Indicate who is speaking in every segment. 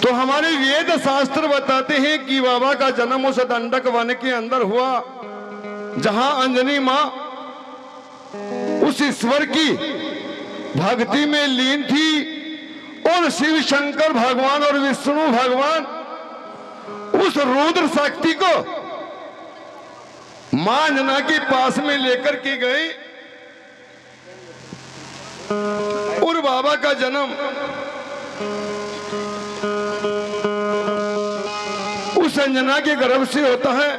Speaker 1: तो हमारे वेद शास्त्र बताते हैं कि बाबा का जन्म उस दंडक वन के अंदर हुआ जहां अंजनी मां उस ईश्वर की भक्ति में लीन थी और शिव शंकर भगवान और विष्णु भगवान उस रुद्र शक्ति को मां अंजना के पास में लेकर के गए और बाबा का जन्म उस अंजना के गर्भ से होता है।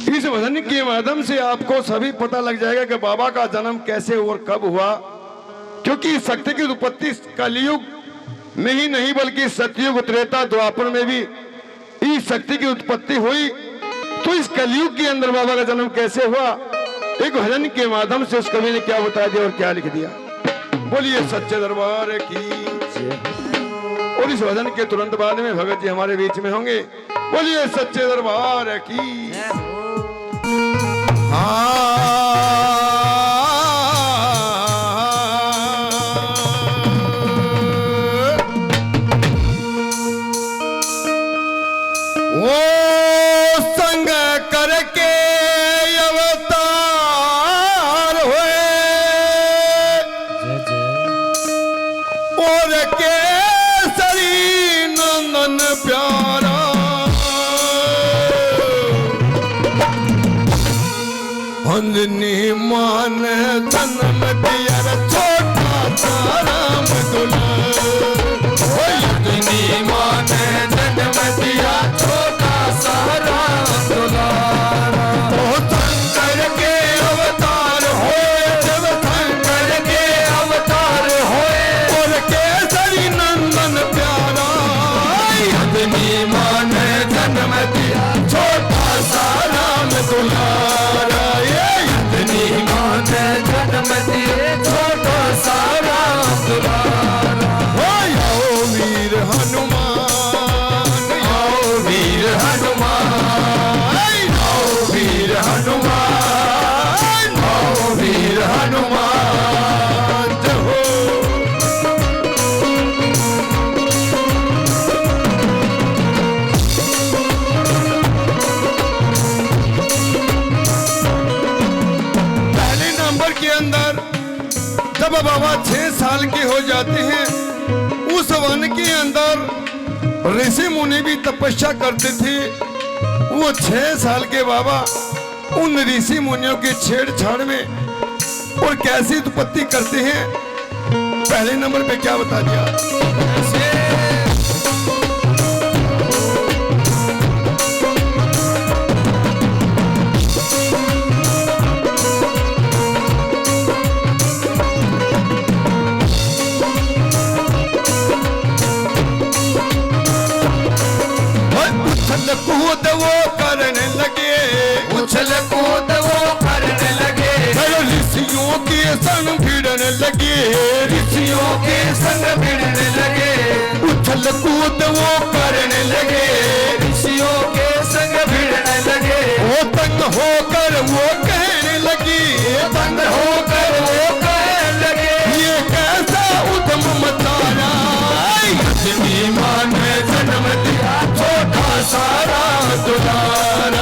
Speaker 1: इस भजन के माध्यम से आपको सभी पता लग जाएगा कि बाबा का जन्म कैसे और कब हुआ, क्योंकि शक्ति की उत्पत्ति कलयुग में ही नहीं बल्कि सतयुग त्रेता द्वापर में भी इस शक्ति की उत्पत्ति हुई। तो इस कलयुग के अंदर बाबा का जन्म कैसे हुआ, एक भजन के माध्यम से उस कवि ने क्या बता दिया और क्या लिख दिया। बोलिए सच्चे दरबार की। और इस भजन के तुरंत बाद में भगत जी हमारे बीच में होंगे। बोलिए सच्चे दरबार की। वो संग करके अवतार हुए और केसरी नंदन प्यारा अंजनी मान जन्म दिया छोटा सा राम दुलार। अंजनी मान जन्म दिया छोटा सा राम दुलार। शंकर के अवतार होए जब शंकर के अवतार होए और केसरी नंदन प्यारा अंजनी मान जन्म दिया छोटा सा राम दुलार। जन्म दिए छोटा सा राम दुलार। आओ वीर हनुमान, आओ वीर हनुमान, आओ वीर हनुमान, आओ वीर हनुमान जय हो। जब बाबा 6 साल के हो जाते हैं उस वन के अंदर ऋषि मुनि भी तपस्या करते थे। वो 6 साल के बाबा उन ऋषि मुनियों के छेड़छाड़ में और कैसी उत्पत्ति करते हैं, पहले नंबर पे क्या बता दिया। कूद वो करने लगे, उछल कूद वो करने लगे, ऋषियों के संग भिड़ने लगे, ऋषियों के संग भिड़ने लगे। उछल कूद वो करने लगे, ऋषियों के संग भिड़ने लगे। वो तंग होकर वो कहने लगी, तंग होकर वो कहने लगे, ये कैसा उद्यम मचाया अंजनी मां ने जन्म दिया छोटा सा राम दुलार।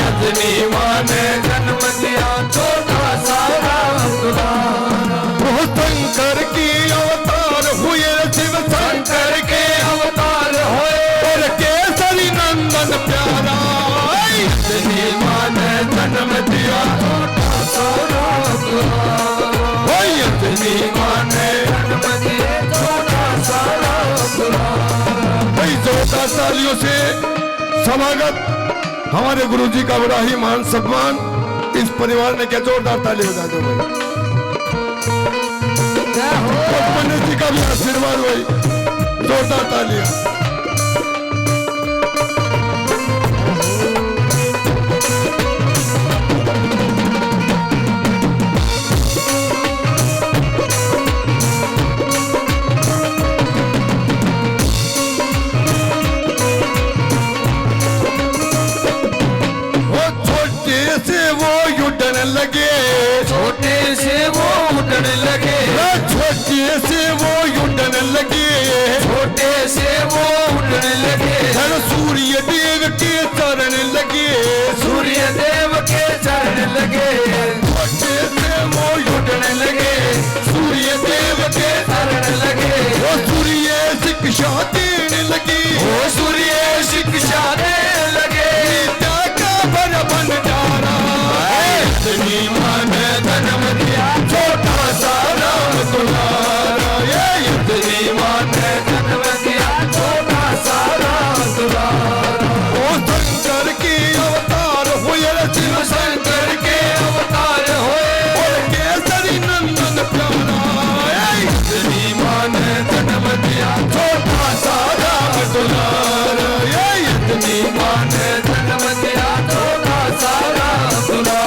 Speaker 1: अंजनी मां ने जन्म दिया छोटा सा राम दुलार। वो शंकर की अवतार हुए, शिव शंकर के अवतार हुए और केसरी नंदन प्यारा अंजनी मां ने जन्म दिया छोटा सा राम दुलार। अंजनी मां ने जन्म दिया छोटा सा राम दुलार। भाई जोरदार तालियों से समागत हमारे गुरुजी का बड़ा ही मान सम्मान इस परिवार ने क्या जोरदार ताली बजा दो भाई। पंडित जी का भी आशीर्वाद भाई, जोरदार तालियां। लगे छोटे से वो उड़ने लगे, छोटे से वो उड़ने लगे, छोटे शिक्षा देने लगी,
Speaker 2: ओ सूर्य शिक्षा देने लगे,
Speaker 1: विद्या का बड़ा भंडारा,
Speaker 2: इतनी मान जन्म दिया छोटा सा राम दुलारा, ये इतनी मान जन्म दिया छोटा सा राम दुलारा।
Speaker 1: ओ शंकर के अवतार हुए,
Speaker 2: शिव शंकर के अवतार हुए,
Speaker 1: और केसरी नंदन प्यारा,
Speaker 2: इतनी मान जन्म दिया छोटा सा राम दुलारा, ये इतनी मान जन्म दिया छोटा सा राम दुलारा।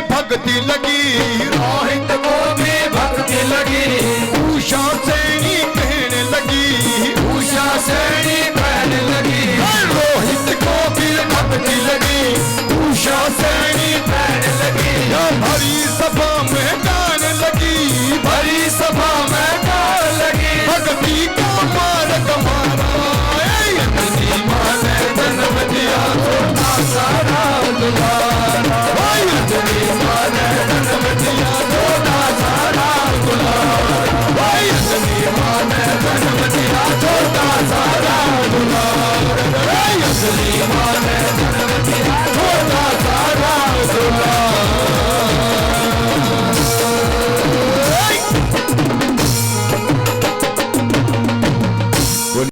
Speaker 1: भक्ति लगी,
Speaker 2: रोहित को भी भक्ति लगी,
Speaker 1: उषा सैनी कहने लगी,
Speaker 2: उषा सैनी कहने लगी,
Speaker 1: रोहित को भी भक्ति लगी, उषा सैनी
Speaker 2: कहने लगी,
Speaker 1: भरी सभा में गाने लगी,
Speaker 2: भरी सभा में गाने लगी,
Speaker 1: भक्ति का